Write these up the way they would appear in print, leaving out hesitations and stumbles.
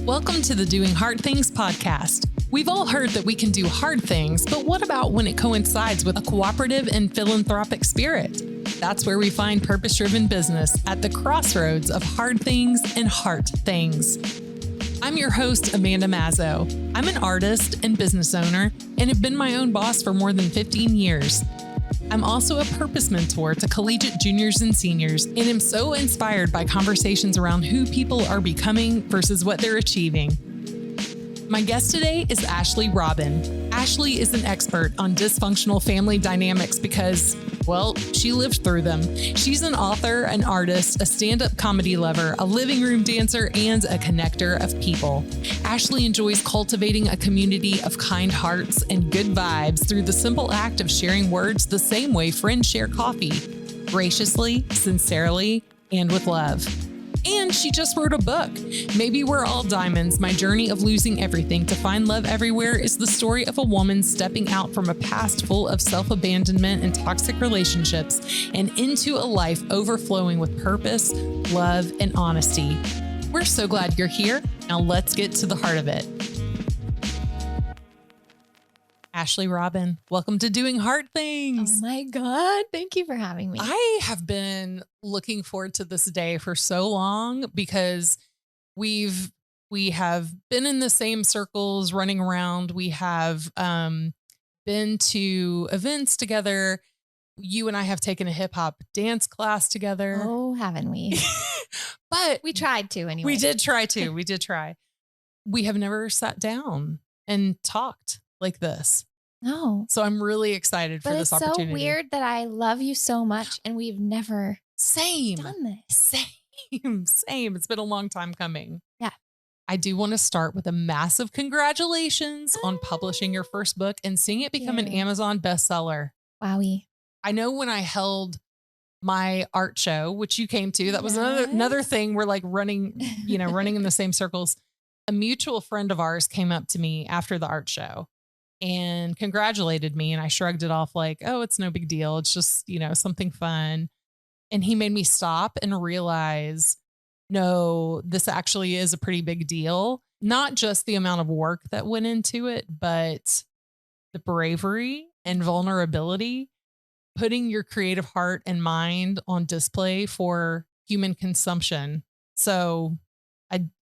Welcome to the Doing Hard Things podcast. We've all heard that we can do hard things, but what about when it coincides with a cooperative and philanthropic spirit? That's where we find purpose-driven business at the crossroads of hard things and heart things. I'm your host, Amanda Mazzo. I'm an artist and business owner and have been my own boss for more than 15 years. I'm also a purpose mentor to collegiate juniors and seniors and am so inspired by conversations around who people are becoming versus what they're achieving. My guest today is Ashley Robyn. Ashley is an expert on dysfunctional family dynamics because, well, she lived through them. She's an author, an artist, a stand-up comedy lover, a living room dancer, and a connector of people. Ashley enjoys cultivating a community of kind hearts and good vibes through the simple act of sharing words the same way friends share coffee, graciously, sincerely, and with love. And she just wrote a book. Maybe We're All Diamonds, My Journey of Losing Everything to Find Love Everywhere is the story of a woman stepping out from a past full of self-abandonment and toxic relationships and into a life overflowing with purpose, love, and honesty. We're so glad you're here. Now let's get to the heart of it. Ashley Robyn, welcome to Doing Hard Things. Oh my God. Thank you for having me. I have been looking forward to this day for so long because we have been in the same circles running around. We have been to events together. You and I have taken a hip hop dance class together. Oh, haven't we? But we tried to anyway. We did try to. We did try. We have never sat down and talked like this. No. So I'm really excited for this opportunity. It's so weird that I love you so much and we've never done this. Same. It's been a long time coming. Yeah. I do want to start with a massive congratulations on publishing your first book and seeing it become an Amazon bestseller. Wowie. I know when I held my art show, which you came to, that was another thing. We're like running in the same circles. A mutual friend of ours came up to me after the art show and congratulated me. And I shrugged it off like, oh, it's no big deal. It's just, something fun. And he made me stop and realize, no, this actually is a pretty big deal. Not just the amount of work that went into it, but the bravery and vulnerability, putting your creative heart and mind on display for human consumption. So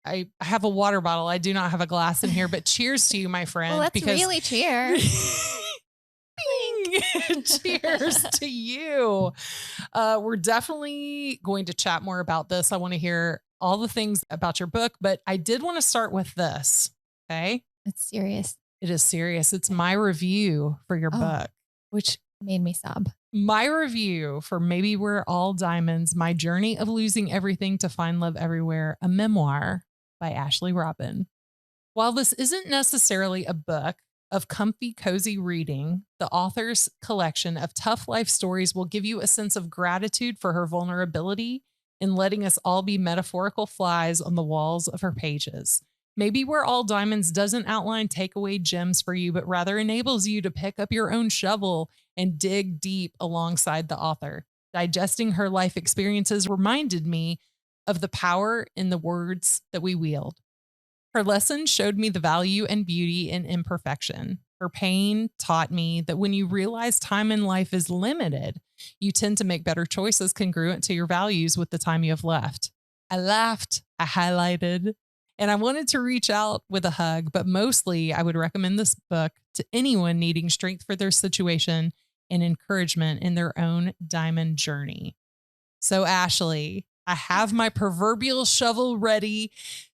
I have a water bottle. I do not have a glass in here, but cheers to you, my friend. Well, let's really cheer. Cheers to you. We're definitely going to chat more about this. I want to hear all the things about your book, but I did want to start with this. Okay. It's serious. It is serious. It's my review for your book, which made me sob. My review for Maybe We're All Diamonds, My Journey of Losing Everything to Find Love Everywhere, a memoir by Ashley Robyn. While this isn't necessarily a book of comfy, cozy reading, the author's collection of tough life stories will give you a sense of gratitude for her vulnerability in letting us all be metaphorical flies on the walls of her pages. Maybe We're All Diamonds doesn't outline takeaway gems for you, but rather enables you to pick up your own shovel and dig deep alongside the author. Digesting her life experiences reminded me of the power in the words that we wield. Her lessons showed me the value and beauty in imperfection. Her pain taught me that when you realize time in life is limited, you tend to make better choices congruent to your values with the time you have left. I laughed, I highlighted, and I wanted to reach out with a hug, but mostly I would recommend this book to anyone needing strength for their situation and encouragement in their own diamond journey. So Ashley, I have my proverbial shovel ready.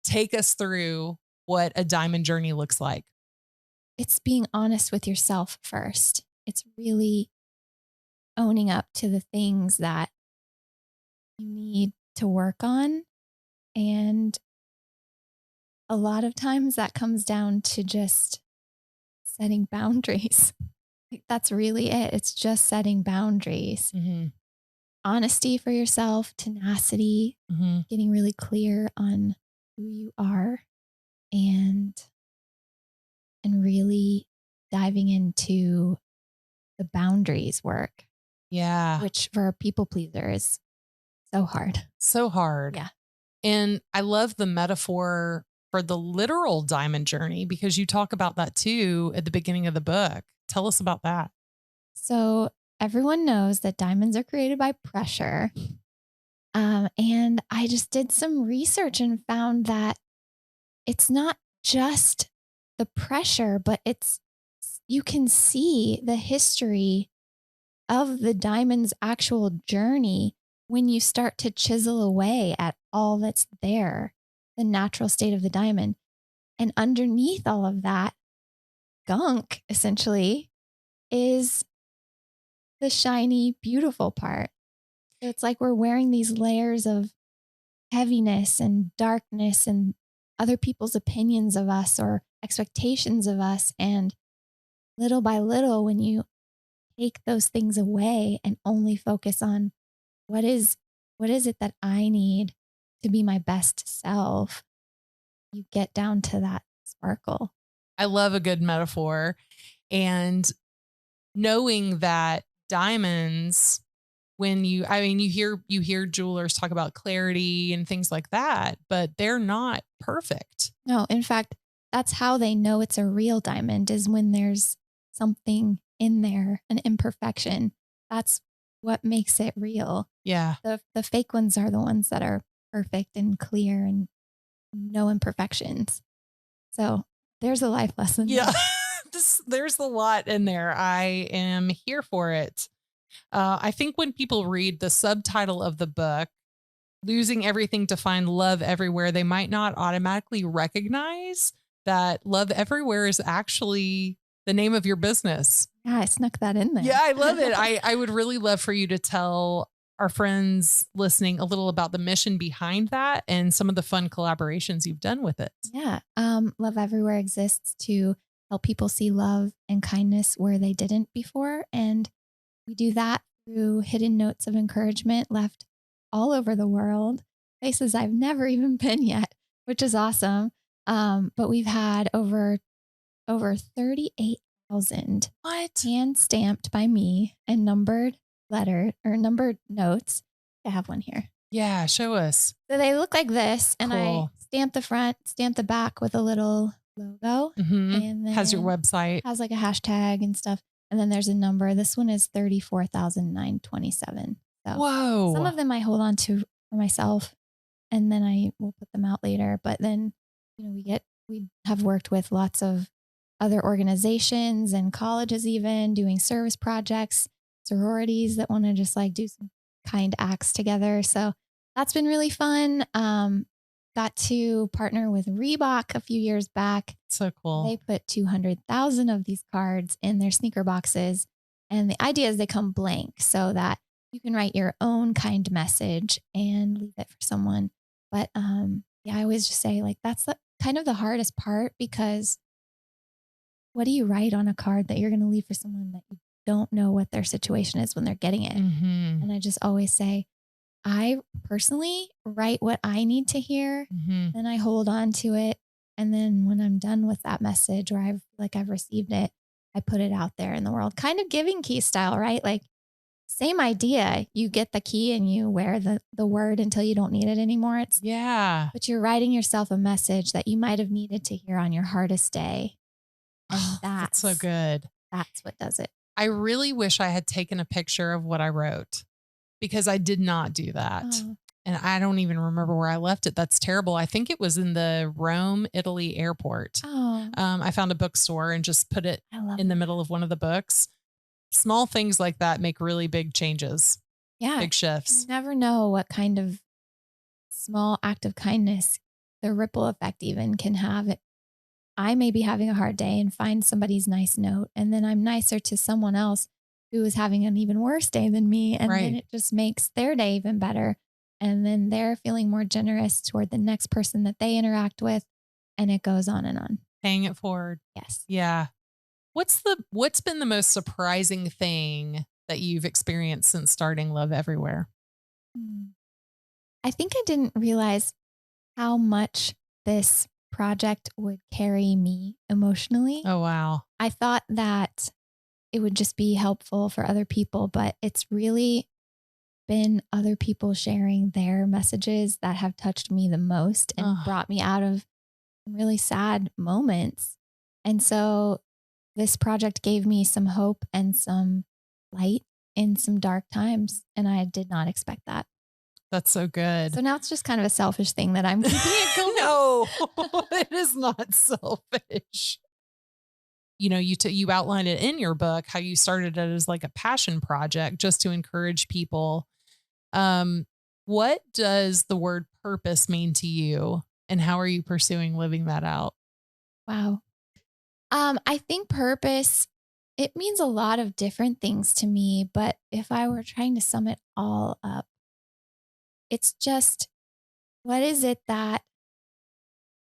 Take us through what a diamond journey looks like. It's being honest with yourself first. It's really owning up to the things that you need to work on. And a lot of times that comes down to just setting boundaries. That's really it. It's just setting boundaries. Mm-hmm. Honesty for yourself, tenacity, getting really clear on who you are and really diving into the boundaries work. Yeah. Which for a people pleaser is so hard. So hard. Yeah. And I love the metaphor for for the literal diamond journey, because you talk about that too at the beginning of the book. Tell us about that. So everyone knows that diamonds are created by pressure. And I just did some research and found that it's not just the pressure, but you can see the history of the diamond's actual journey when you start to chisel away at all that's there, the natural state of the diamond. And underneath all of that gunk, essentially, is the shiny, beautiful part. So it's like we're wearing these layers of heaviness and darkness and other people's opinions of us or expectations of us. And little by little, when you take those things away and only focus on what is it that I need to be my best self, you get down to that sparkle. I love a good metaphor. And knowing that diamonds, you hear jewelers talk about clarity and things like that, but they're not perfect. No, in fact, that's how they know it's a real diamond, is when there's something in there, an imperfection. That's what makes it real. Yeah. The fake ones are the ones that are perfect and clear and no imperfections. So there's a life lesson. Yeah. There's a lot in there. I am here for it. I think when people read the subtitle of the book, Losing Everything to Find Love Everywhere, they might not automatically recognize that Love Everywhere is actually the name of your business. Yeah, I snuck that in there. Yeah, I love it. I would really love for you to tell our friends listening a little about the mission behind that and some of the fun collaborations you've done with it. Yeah. Love Everywhere exists to help people see love and kindness where they didn't before. And we do that through hidden notes of encouragement left all over the world, places I've never even been yet, which is awesome. But we've had over 38,000 hand stamped by me and numbered notes. I have one here. Yeah, show us. So they look like this, and Cool. I stamp the front, stamp the back with a little logo, and then has your website, has like a hashtag and stuff. And then there's a number. This one is 34,927. So whoa. Some of them I hold on to for myself, and then I will put them out later. But then, we have worked with lots of other organizations and colleges, even doing service projects, sororities that want to just like do some kind acts together. So that's been really fun. Got to partner with Reebok a few years back. So cool. They put 200,000 of these cards in their sneaker boxes. And the idea is they come blank so that you can write your own kind message and leave it for someone. But I always just say, like, that's kind of the hardest part, because what do you write on a card that you're going to leave for someone that you don't know what their situation is when they're getting it? Mm-hmm. And I just always say, I personally write what I need to hear, then I hold on to it. And then when I'm done with that message, or I've received it, I put it out there in the world, kind of giving key style, right? Like, same idea. You get the key and you wear the word until you don't need it anymore. But you're writing yourself a message that you might have needed to hear on your hardest day. And that's so good. That's what does it. I really wish I had taken a picture of what I wrote, because I did not do that. Oh. And I don't even remember where I left it. That's terrible. I think it was in the Rome, Italy airport. Oh. I found a bookstore and just put it in the middle of one of the books. Small things like that make really big changes. Yeah. Big shifts. You never know what kind of small act of kindness, the ripple effect even, can have. I may be having a hard day and find somebody's nice note, and then I'm nicer to someone else who is having an even worse day than me. And then it just makes their day even better. And then they're feeling more generous toward the next person that they interact with. And it goes on and on. Paying it forward. Yes. Yeah. What's been the most surprising thing that you've experienced since starting Love Everywhere? I think I didn't realize how much this project would carry me emotionally. Oh, wow. I thought that it would just be helpful for other people, but it's really been other people sharing their messages that have touched me the most and brought me out of really sad moments. And so this project gave me some hope and some light in some dark times. And I did not expect that. That's so good. So now it's just kind of a selfish thing that I'm keeping it going. No, it is not selfish. You know, you outlined it in your book, how you started it as like a passion project just to encourage people. Um, what does the word purpose mean to you, and how are you pursuing living that out? Wow. I think purpose, it means a lot of different things to me, but if I were trying to sum it all up, it's just what is it that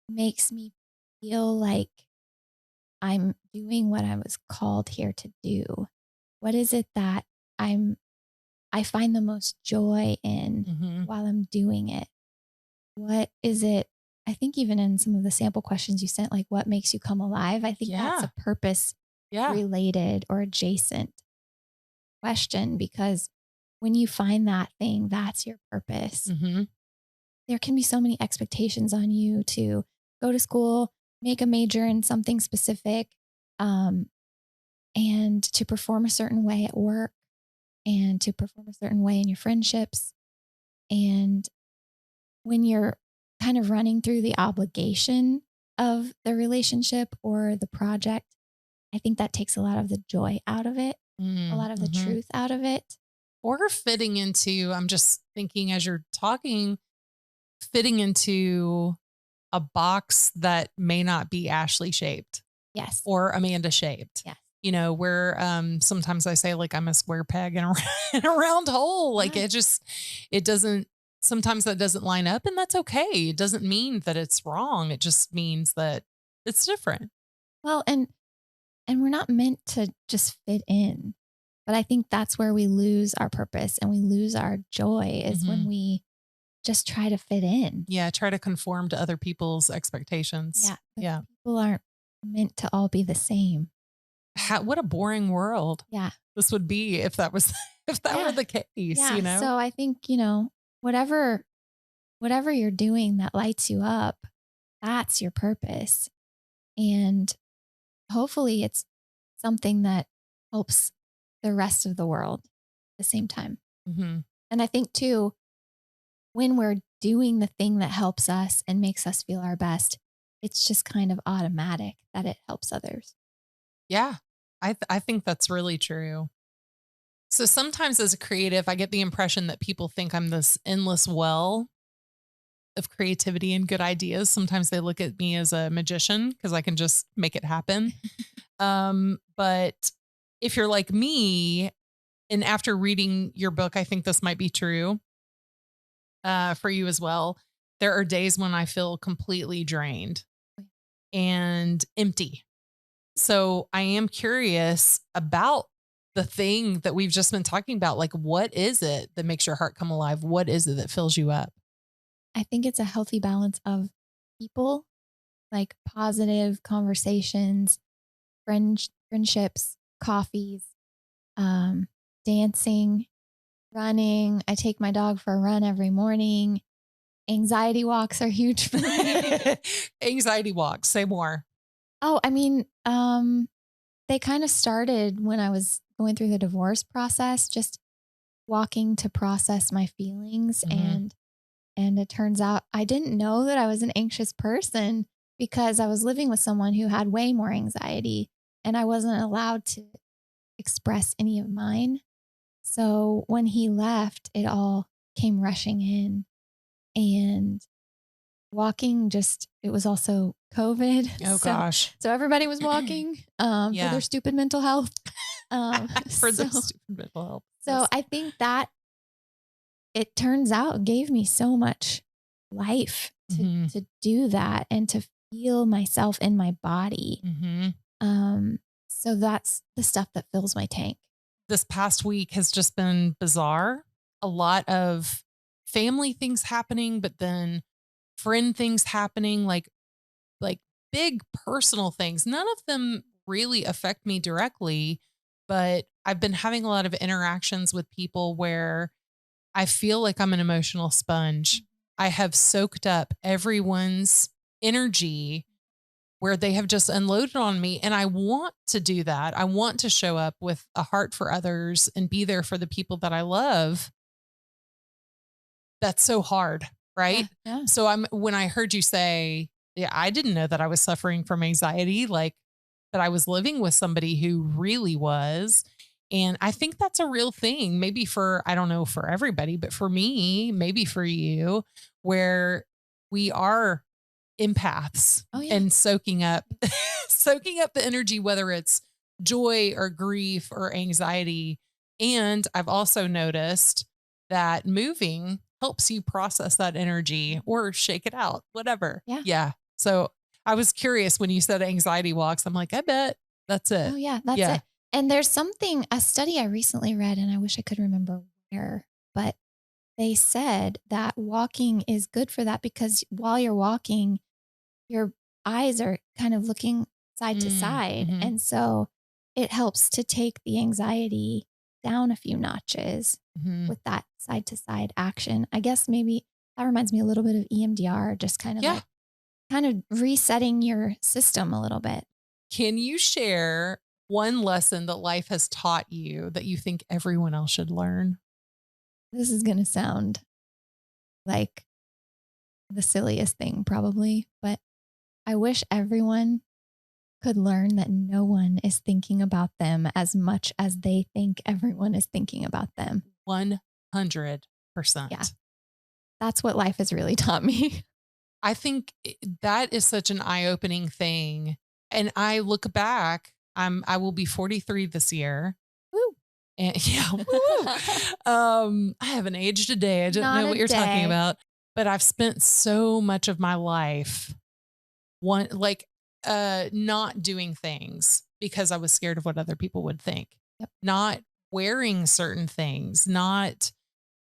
makes me feel like I'm doing what I was called here to do? What is it that I find the most joy in Hmm. while I'm doing it? What is it? I think even in some of the sample questions you sent, like what makes you come alive? I think that's Yeah. a purpose Yeah. related or adjacent question because when you find that thing, that's your purpose. Hmm. There can be so many expectations on you to go to school, make a major in something specific, um, and to perform a certain way at work and to perform a certain way in your friendships. And when you're kind of running through the obligation of the relationship or the project, I think that takes a lot of the joy out of it, a lot of the Mm-hmm. truth out of it. Or fitting into, I'm just thinking as you're talking, fitting into a box that may not be Ashley shaped Yes. or Amanda shaped. Yes. You know, where sometimes I say like I'm a square peg in a, in a round hole. Like Yeah. it doesn't, sometimes that doesn't line up, and that's okay. It doesn't mean that it's wrong. It just means that it's different. Well, and we're not meant to just fit in. But I think that's where we lose our purpose and we lose our joy is when Hmm. we just try to fit in. Yeah. Try to conform to other people's expectations. Yeah. But Yeah. people aren't meant to all be the same. What a boring world Yeah. this would be if that was, if that were Yeah. the case, Yeah. you know? So I think, whatever whatever you're doing that lights you up, that's your purpose. And hopefully it's something that helps the rest of the world at the same time. Hmm. And I think too, when we're doing the thing that helps us and makes us feel our best, it's just kind of automatic that it helps others. Yeah. I think that's really true. So sometimes as a creative, I get the impression that people think I'm this endless well of creativity and good ideas. Sometimes they look at me as a magician because I can just make it happen. But if you're like me, and after reading your book, I think this might be true for you as well. There are days when I feel completely drained and empty. So I am curious about the thing that we've just been talking about. Like, what is it that makes your heart come alive? What is it that fills you up? I think it's a healthy balance of people, like positive conversations, friendships, coffees, um, dancing, running. I take my dog for a run every morning. Anxiety walks are huge for me. Anxiety walks. Say more. Oh, I mean, they kind of started when I was going through the divorce process, just walking to process my feelings Hmm. and it turns out I didn't know that I was an anxious person because I was living with someone who had way more anxiety and I wasn't allowed to express any of mine. So when he left, it all came rushing in and walking just it was also COVID. Oh gosh. So everybody was walking for Yeah. their stupid mental health. For the So stupid mental health. so Yes. I think that it turns out gave me so much life Hmm. to do that and to feel myself in my body. Hmm. So that's the stuff that fills my tank. This past week has just been bizarre. A lot of family things happening, but then friend things happening, like big personal things. None of them really affect me directly, but I've been having a lot of interactions with people where I feel like I'm an emotional sponge. I have soaked up everyone's energy where they have just unloaded on me. And I want to do that. I want to show up with a heart for others and be there for the people that I love. That's so hard, right? Yeah. So when I heard you say, yeah, I didn't know that I was suffering from anxiety, like that I was living with somebody who really was. And I think that's a real thing, maybe for, I don't know, for everybody, but for me, maybe for you, where we are empaths Oh, yeah. and soaking up, soaking up the energy, whether it's joy or grief or anxiety. And I've also noticed that moving helps you process that energy or shake it out, whatever. Yeah. Yeah. So I was curious when you said anxiety walks. I'm like, I bet that's it. Oh, yeah, that's Yeah. it. And there's a study I recently read, and I wish I could remember where, but they said that walking is good for that because while you're walking, your eyes are kind of looking side to side. Mm-hmm. And so it helps to take the anxiety down a few notches Mm-hmm. with that side to side action. I guess maybe that reminds me a little bit of EMDR, just kind of Yeah. like kind of resetting your system a little bit. Can you share one lesson that life has taught you that you think everyone else should learn? This is going to sound like the silliest thing probably, but I wish everyone could learn that no one is thinking about them as much as they think everyone is thinking about them. 100%. Yeah. That's what life has really taught me. I think that is such an eye-opening thing. And I look back, I will be 43 this year. Woo. And yeah, woo. I haven't aged a day. I don't Not know a what you're talking day. about, but I've spent so much of my life not doing things because I was scared of what other people would think. Yep. Not wearing certain things, not,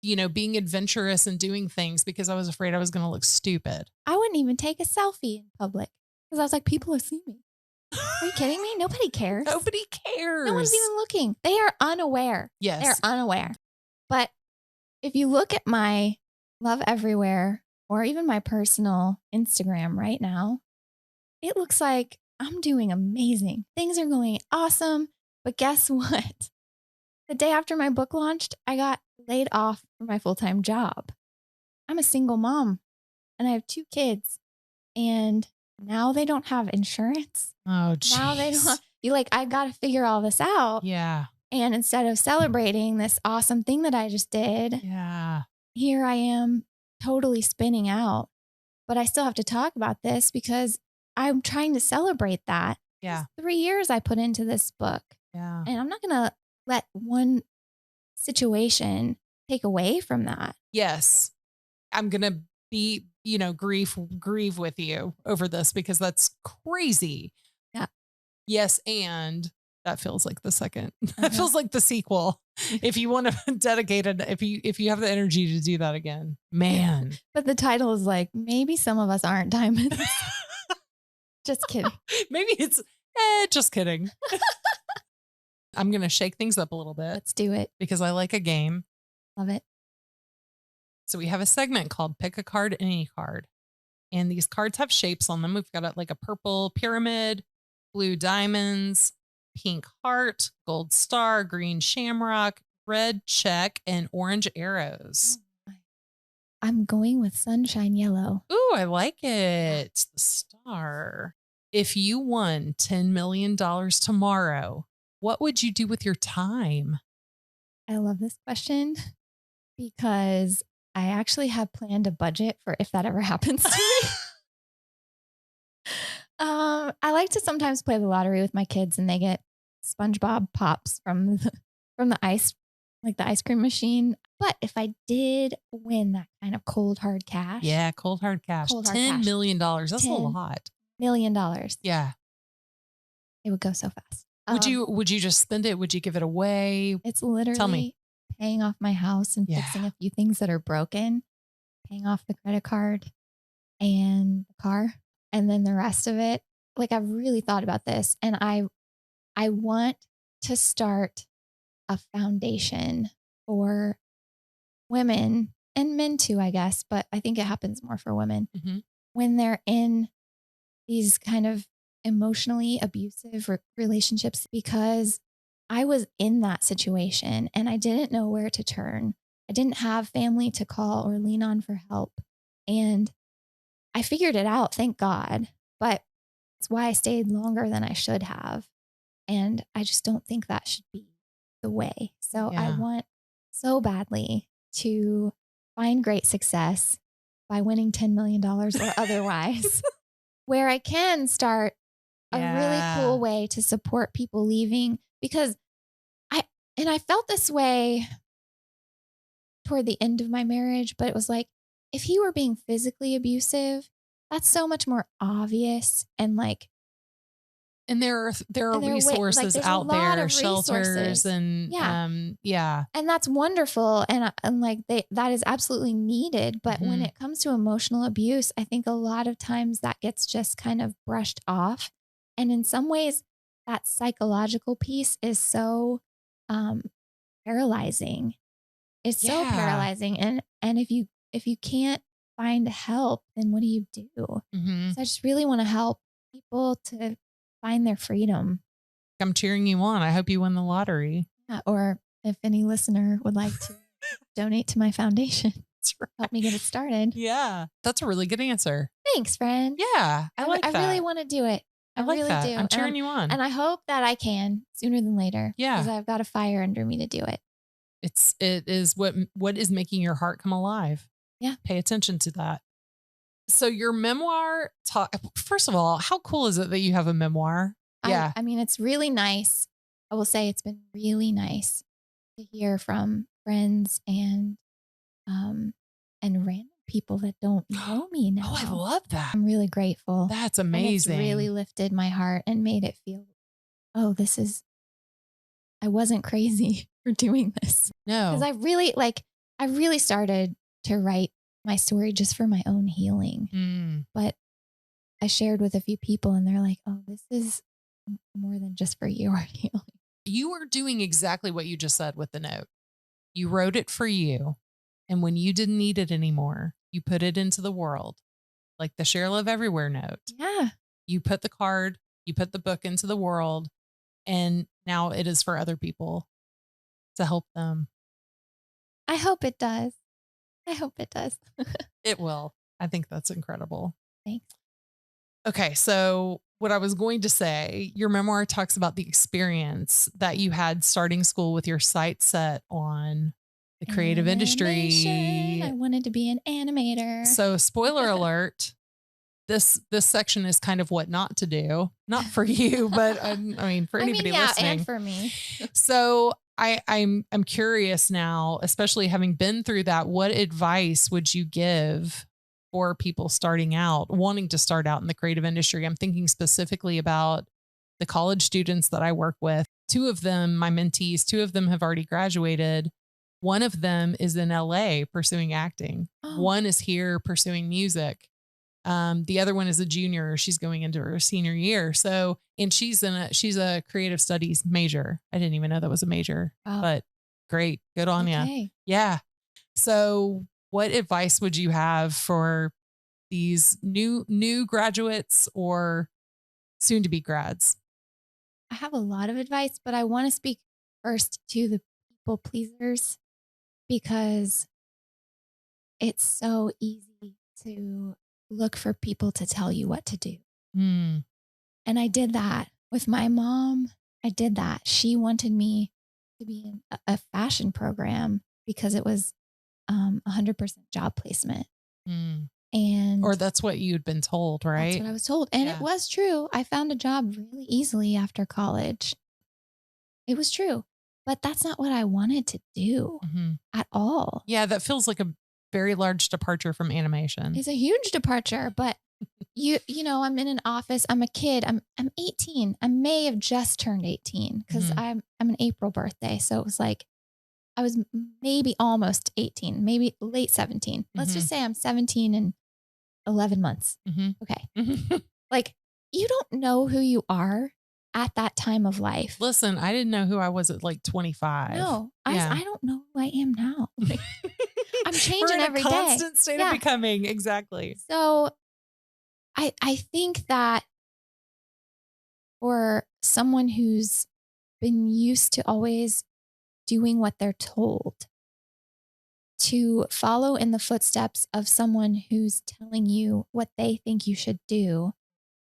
being adventurous and doing things because I was afraid I was going to look stupid. I wouldn't even take a selfie in public because I was like, people will see me. Are you kidding me? Nobody cares. Nobody cares. No one's even looking. They are unaware. Yes. They're unaware. But if you look at my Love Everywhere or even my personal Instagram right now, it looks like I'm doing amazing. Things are going awesome. But guess what? The day after my book launched, I got laid off from my full-time job. I'm a single mom and I have 2 kids. And now they don't have insurance. Oh, geez. Now they don't. I got to figure all this out. Yeah. And instead of celebrating this awesome thing that I just did, Yeah. here I am totally spinning out. But I still have to talk about this because I'm trying to celebrate that. Yeah. 3 years I put into this book. Yeah. And I'm not going to let one situation take away from that. Yes. I'm going to be, grieve with you over this because that's crazy. Yeah. Yes. And that feels like the second, that feels like the sequel. If you want to dedicate it, if you have the energy to do that again, man. But the title is like, maybe some of us aren't diamonds. Just kidding. Maybe it's, just kidding. I'm going to shake things up a little bit. Let's do it. Because I like a game. Love it. So we have a segment called Pick a Card, Any Card. And these cards have shapes on them. We've got a purple pyramid, blue diamonds, pink heart, gold star, green shamrock, red check, and orange arrows. I'm going with sunshine yellow. Ooh, I like it. The star. If you won $10 million tomorrow, what would you do with your time? I love this question because I actually have planned a budget for if that ever happens to me. I like to sometimes play the lottery with my kids and they get SpongeBob pops from the ice, like the ice cream machine. But if I did win that kind of cold hard cash. Yeah, cold hard cash. $10 million. That's a lot. $10 million. Yeah. It would go so fast. Would you just spend it? Would you give it away? It's literally Tell me. Paying off my house and fixing a few things that are broken, paying off the credit card and the car, and then the rest of it. Like I've really thought about this and I want to start a foundation for women and men too, I guess, but I think it happens more for women when they're in these kind of emotionally abusive relationships because I was in that situation and I didn't know where to turn. I didn't have family to call or lean on for help. And I figured it out, thank God. But it's why I stayed longer than I should have. And I just don't think that should be the way. So I want so badly to find great success by winning $10 million or otherwise, where I can start a really cool way to support people leaving, because I felt this way toward the end of my marriage, but it was like, if he were being physically abusive, that's so much more obvious. And like, and there are resources out there, shelters and and that's wonderful. And like that is absolutely needed. But when it comes to emotional abuse, I think a lot of times that gets just kind of brushed off. And in some ways that psychological piece is so paralyzing. It's so paralyzing. And if you can't find help, then what do you do? So I just really want to help people to find their freedom. I'm cheering you on. I hope you win the lottery. Or if any listener would like to donate to my foundation, help me get it started. Yeah, that's a really good answer. Thanks, friend. Yeah, I like that. I really want to do it. I like really that. do. I'm cheering you on. And I hope that I can sooner than later. Yeah. Because I've got a fire under me to do it. It is what is making your heart come alive. Yeah. Pay attention to that. So your memoir, first of all, how cool is it that you have a memoir? Yeah. I mean, it's really nice. I will say it's been really nice to hear from friends and random people that don't know me now. Oh, I love that. I'm really grateful. That's amazing. And it's really lifted my heart and made it feel, I wasn't crazy for doing this. No. Because I really started to write my story just for my own healing. But I shared with a few people and they're like, oh, this is more than just for your healing. You were doing exactly what you just said with the note. You wrote it for you. And when you didn't need it anymore, you put it into the world, like the Share Love Everywhere note. Yeah. You put the card, you put the book into the world, and now it is for other people to help them. I hope it does. I hope it does. It will. I think that's incredible. Thanks. Okay. So what I was going to say, your memoir talks about the experience that you had starting school with your sights set on the creative industry. I wanted to be an animator. So spoiler alert, this section is kind of what not to do. Not for you, but I mean, for anybody listening. And for me. So I'm curious now, especially having been through that, what advice would you give for people starting out, wanting to start out in the creative industry? I'm thinking specifically about the college students that I work with. Two of them, my mentees, two of them have already graduated. One of them is in LA pursuing acting. Oh. One is here pursuing music. The other one is a junior. She's going into her senior year. So, and she's a creative studies major. I didn't even know that was a major, but great. Good on you. Yeah. So what advice would you have for these new graduates or soon to be grads? I have a lot of advice, but I want to speak first to the people pleasers because it's so easy to look for people to tell you what to do. And I did that with my mom. I did that. She wanted me to be in a fashion program because it was 100% job placement. Or that's what you'd been told, right? That's what I was told. And it was true. I found a job really easily after college. It was true. But that's not what I wanted to do at all. Yeah, that feels like a very large departure from animation. It's a huge departure, but you know, I'm in an office. I'm a kid. I'm 18. I may have just turned 18 because I'm an April birthday. So it was like I was maybe almost 18, maybe late 17. Let's just say I'm 17 and 11 months. Okay. Like you don't know who you are at that time of life. Listen, I didn't know who I was at like 25. No, I don't know who I am now. Like, I'm changing every day. Constant state of becoming. Exactly. So I think that for someone who's been used to always doing what they're told to follow in the footsteps of someone who's telling you what they think you should do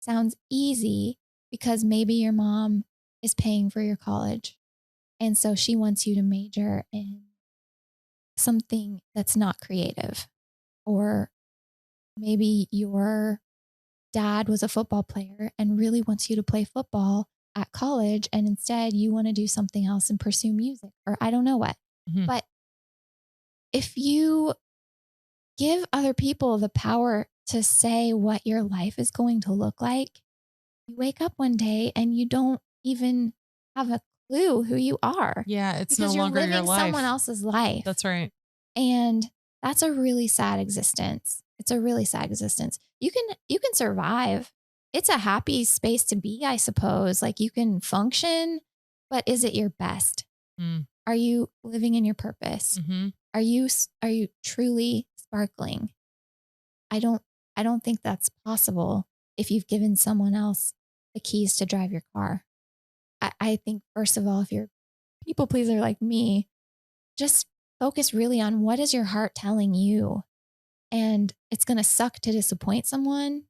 sounds easy because maybe your mom is paying for your college. And so she wants you to major in something that's not creative. Or maybe your dad was a football player and really wants you to play football at college. And instead you want to do something else and pursue music or I don't know what. Mm-hmm. But if you give other people the power to say what your life is going to look like, you wake up one day and you don't even have a clue who you are. Yeah, it's because no you're longer living your life. someone else's life. That's right. And that's a really sad existence. It's a really sad existence. You can survive. It's a happy space to be, I suppose. Like you can function, but is it your best? Mm. Are you living in your purpose? Mm-hmm. Are you truly sparkling? I don't think that's possible if you've given someone else the keys to drive your car. I think first of all, if you're a people pleaser like me, just focus really on what is your heart telling you. And it's going to suck to disappoint someone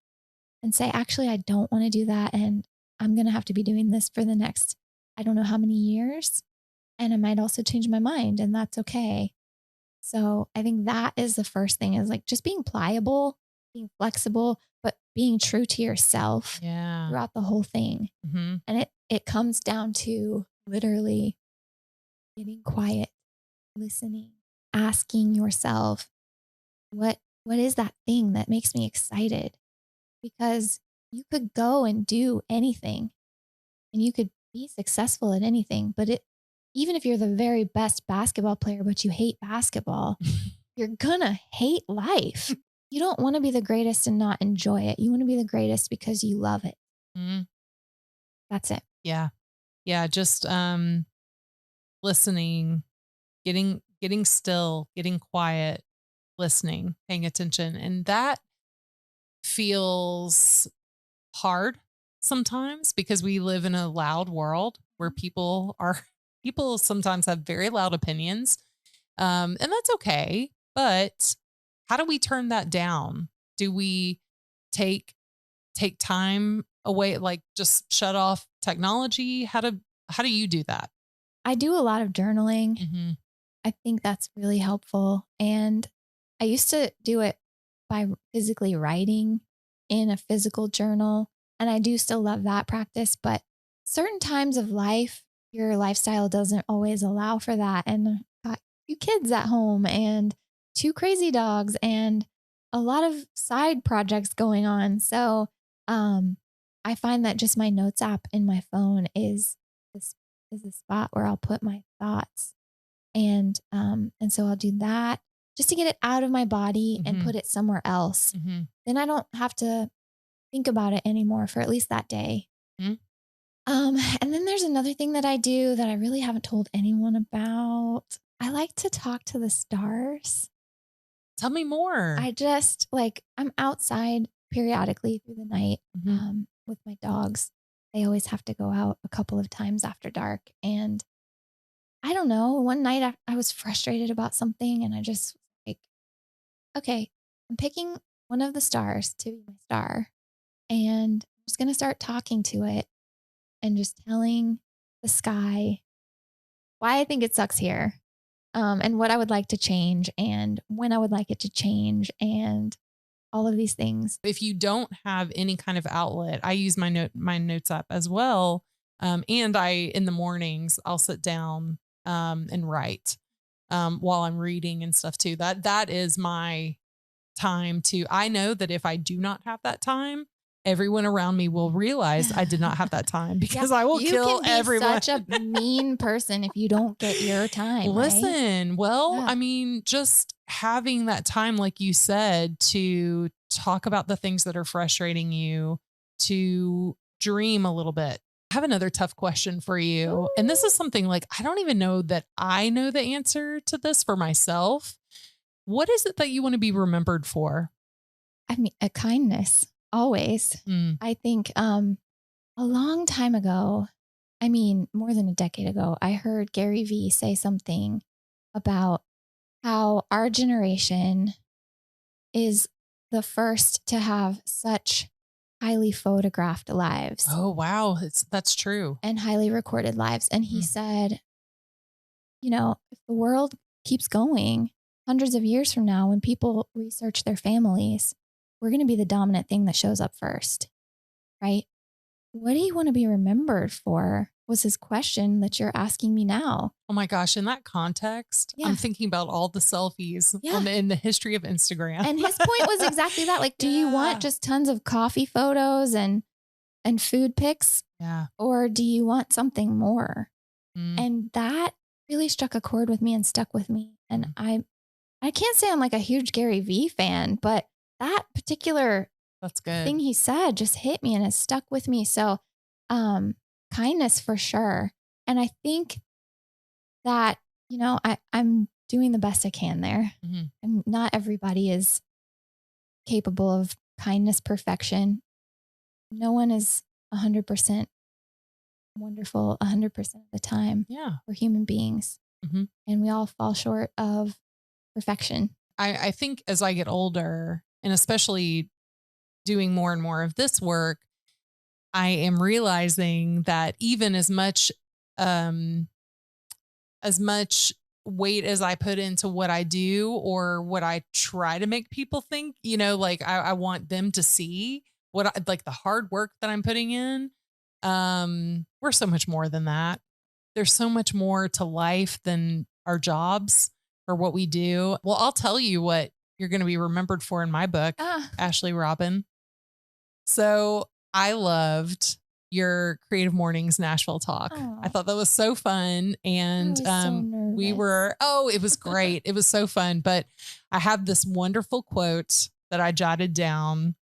and say, actually, I don't want to do that. And I'm going to have to be doing this for the next, I don't know how many years. And I might also change my mind and that's okay. So I think that is the first thing is like just being pliable, being flexible, but being true to yourself throughout the whole thing. Mm-hmm. And it comes down to literally getting quiet, listening, asking yourself, what is that thing that makes me excited? Because you could go and do anything and you could be successful at anything, but even if you're the very best basketball player, but you hate basketball, you're gonna hate life. You don't want to be the greatest and not enjoy it. You want to be the greatest because you love it. Mm-hmm. That's it. Yeah. Yeah. Just listening, getting still, getting quiet, listening, paying attention. And that feels hard sometimes because we live in a loud world where people sometimes have very loud opinions. And that's okay. But how do we turn that down? Do we take time away, like just shut off technology? How do you do that? I do a lot of journaling. Mm-hmm. I think that's really helpful. And I used to do it by physically writing in a physical journal. And I do still love that practice, but certain times of life, your lifestyle doesn't always allow for that. And I've got 2 kids at home and 2 crazy dogs and a lot of side projects going on. So I find that just my notes app in my phone is a spot where I'll put my thoughts. And so I'll do that just to get it out of my body and put it somewhere else. Mm-hmm. Then I don't have to think about it anymore for at least that day. Mm-hmm. And then there's another thing that I do that I really haven't told anyone about. I like to talk to the stars. Tell me more. I just I'm outside periodically through the night with my dogs. They always have to go out a couple of times after dark. And I don't know, one night I was frustrated about something and I just okay, I'm picking one of the stars to be my star and I'm just going to start talking to it and just telling the sky why I think it sucks here. And what I would like to change and when I would like it to change and all of these things. If you don't have any kind of outlet, I use my notes app as well. And in the mornings, I'll sit down and write while I'm reading and stuff too. That is my time I know that if I do not have that time, everyone around me will realize I did not have that time because I will kill everyone. You can be such a mean person if you don't get your time. Listen, right? well, Yeah. I mean, just having that time, like you said, to talk about the things that are frustrating you, to dream a little bit. I have another tough question for you. Ooh. And this is something like, I don't even know that I know the answer to this for myself. What is it that you want to be remembered for? I mean, a kindness, always. I think I'll A long time ago, I mean, more than a decade ago, I heard Gary Vee say something about how our generation is the first to have such highly photographed lives Oh, wow. That's true. and highly recorded lives. And he Mm. said, if the world keeps going hundreds of years from now, when people research their families, we're going to be the dominant thing that shows up first, right? What do you want to be remembered for? Was his question that you're asking me now. Oh my gosh. In that context, Yeah. I'm thinking about all the selfies Yeah. in the history of Instagram. And his point was exactly that. Like, do you want just tons of coffee photos and food pics? Yeah. Or do you want something more? Mm. And that really struck a chord with me and stuck with me. And I can't say I'm like a huge Gary Vee fan, but that particular That's good. thing he said just hit me and has stuck with me. So, kindness for sure. And I think that, I'm doing the best I can there. Mm-hmm. And not everybody is capable of kindness perfection. No one is 100% wonderful 100% of the time. Yeah. We're human beings. Mm-hmm. And we all fall short of perfection. I think as I get older, and especially doing more and more of this work, I am realizing that even as much weight as I put into what I do or what I try to make people think, like I want them to see like the hard work that I'm putting in. We're so much more than that. There's so much more to life than our jobs or what we do. Well, I'll tell you what you're going to be remembered for in my book, Ashley Robyn. So I loved your Creative Mornings Nashville talk. I thought that was so fun. And it was great. It was so fun. But I have this wonderful quote that I jotted down.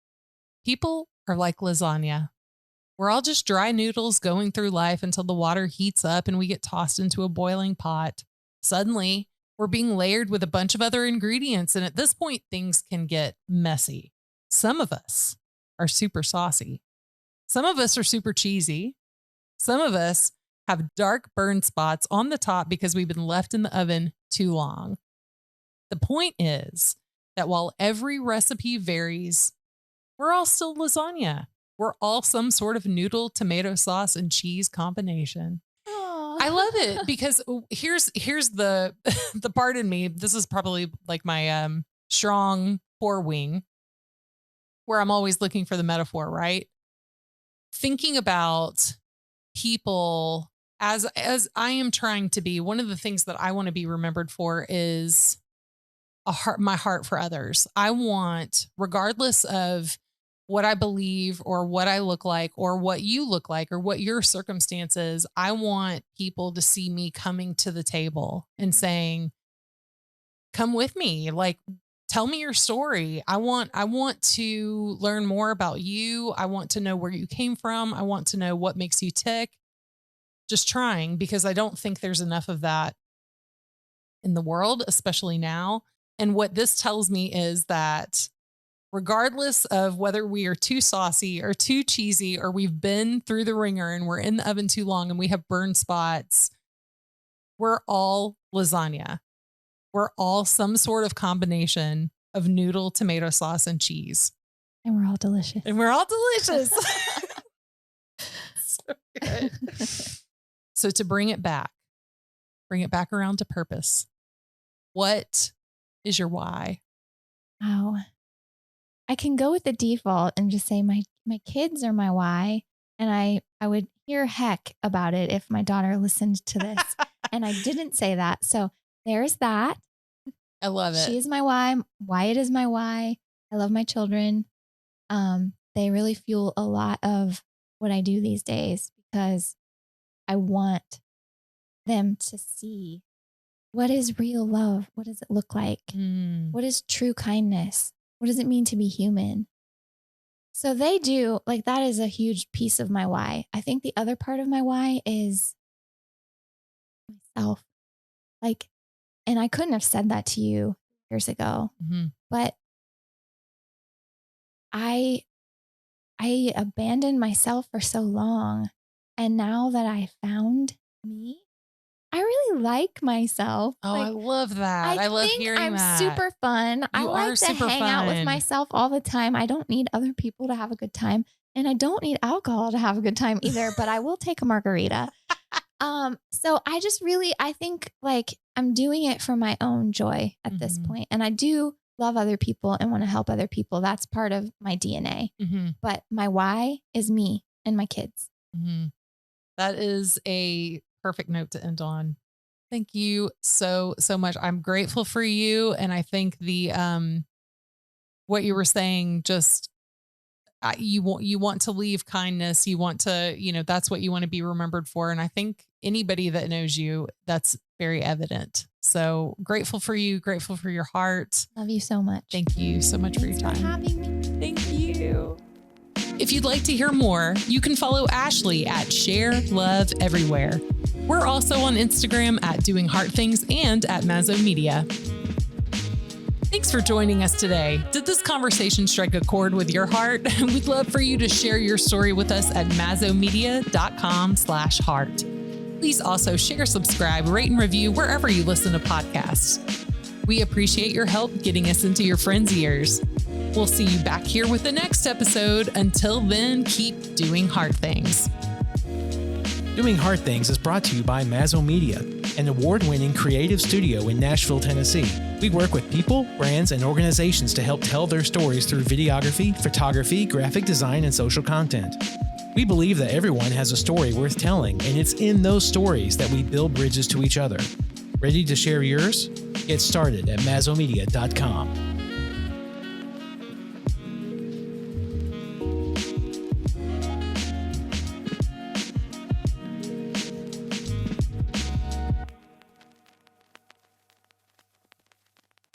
People are like lasagna. We're all just dry noodles going through life until the water heats up and we get tossed into a boiling pot. Suddenly, we're being layered with a bunch of other ingredients. And at this point, things can get messy. Some of us are super saucy. Some of us are super cheesy. Some of us have dark burn spots on the top because we've been left in the oven too long. The point is that while every recipe varies, we're all still lasagna. We're all some sort of noodle, tomato sauce, and cheese combination. Aww. I love it because here's the the part in me. This is probably like my strong forewing, where I'm always looking for the metaphor, right? Thinking about people as I am trying to be. One of the things that I want to be remembered for is my heart for others. I want, regardless of what I believe or what I look like or what you look like or what your circumstances, I want people to see me coming to the table and saying, come with me. Like, tell me your story. I want to learn more about you. I want to know where you came from. I want to know what makes you tick. Just trying, because I don't think there's enough of that in the world, especially now. And what this tells me is that regardless of whether we are too saucy or too cheesy, or we've been through the ringer and we're in the oven too long and we have burn spots, we're all lasagna. We're all some sort of combination of noodle, tomato sauce, and cheese. And we're all delicious. So good. So to bring it back around to purpose. What is your why? Wow. I can go with the default and just say my kids are my why. And I would hear heck about it if my daughter listened to this. And I didn't say that. So there's that. I love it. She is my why. Wyatt is my why. I love my children. They really fuel a lot of what I do these days because I want them to see what is real love. What does it look like? What is true kindness? What does it mean to be human? So they do, like, that is a huge piece of my why. I think the other part of my why is myself. Like, and I couldn't have said that to you years ago, but I I abandoned myself for so long. And now that I found me, I really like myself. Oh, Like, I love that. I love think hearing I'm that. super fun. I You like are to super hang out with fun. myself all the time. I don't need other people to have a good time. And I don't need alcohol to have a good time either, but I will take a margarita. So I just really, I think like I'm doing it for my own joy at this point. And I do love other people and want to help other people. That's part of my DNA. But my why is me and my kids. That is a perfect note to end on. Thank you so much. I'm grateful for you. And I think what you were saying, just you want to leave kindness. You want to, that's what you want to be remembered for. And I think anybody that knows you, that's very evident. So grateful for you. Grateful for your heart. Love you so much. Thank you so much for your time. Thanks for having me. Thank you. If you'd like to hear more, you can follow Ashley at Share Love Everywhere. We're also on Instagram at Doing Heart Things and at Mazzo Media. Thanks for joining us today. Did this conversation strike a chord with your heart? We'd love for you to share your story with us at mazzomedia.com/heart. Please also share, subscribe, rate, and review wherever you listen to podcasts. We appreciate your help getting us into your friends' ears. We'll see you back here with the next episode. Until then, keep doing heart things. Doing Heart Things is brought to you by Mazzo Media, an award-winning creative studio in Nashville, Tennessee. We work with people, brands, and organizations to help tell their stories through videography, photography, graphic design, and social content. We believe that everyone has a story worth telling, and it's in those stories that we build bridges to each other. Ready to share yours? Get started at mazzomedia.com.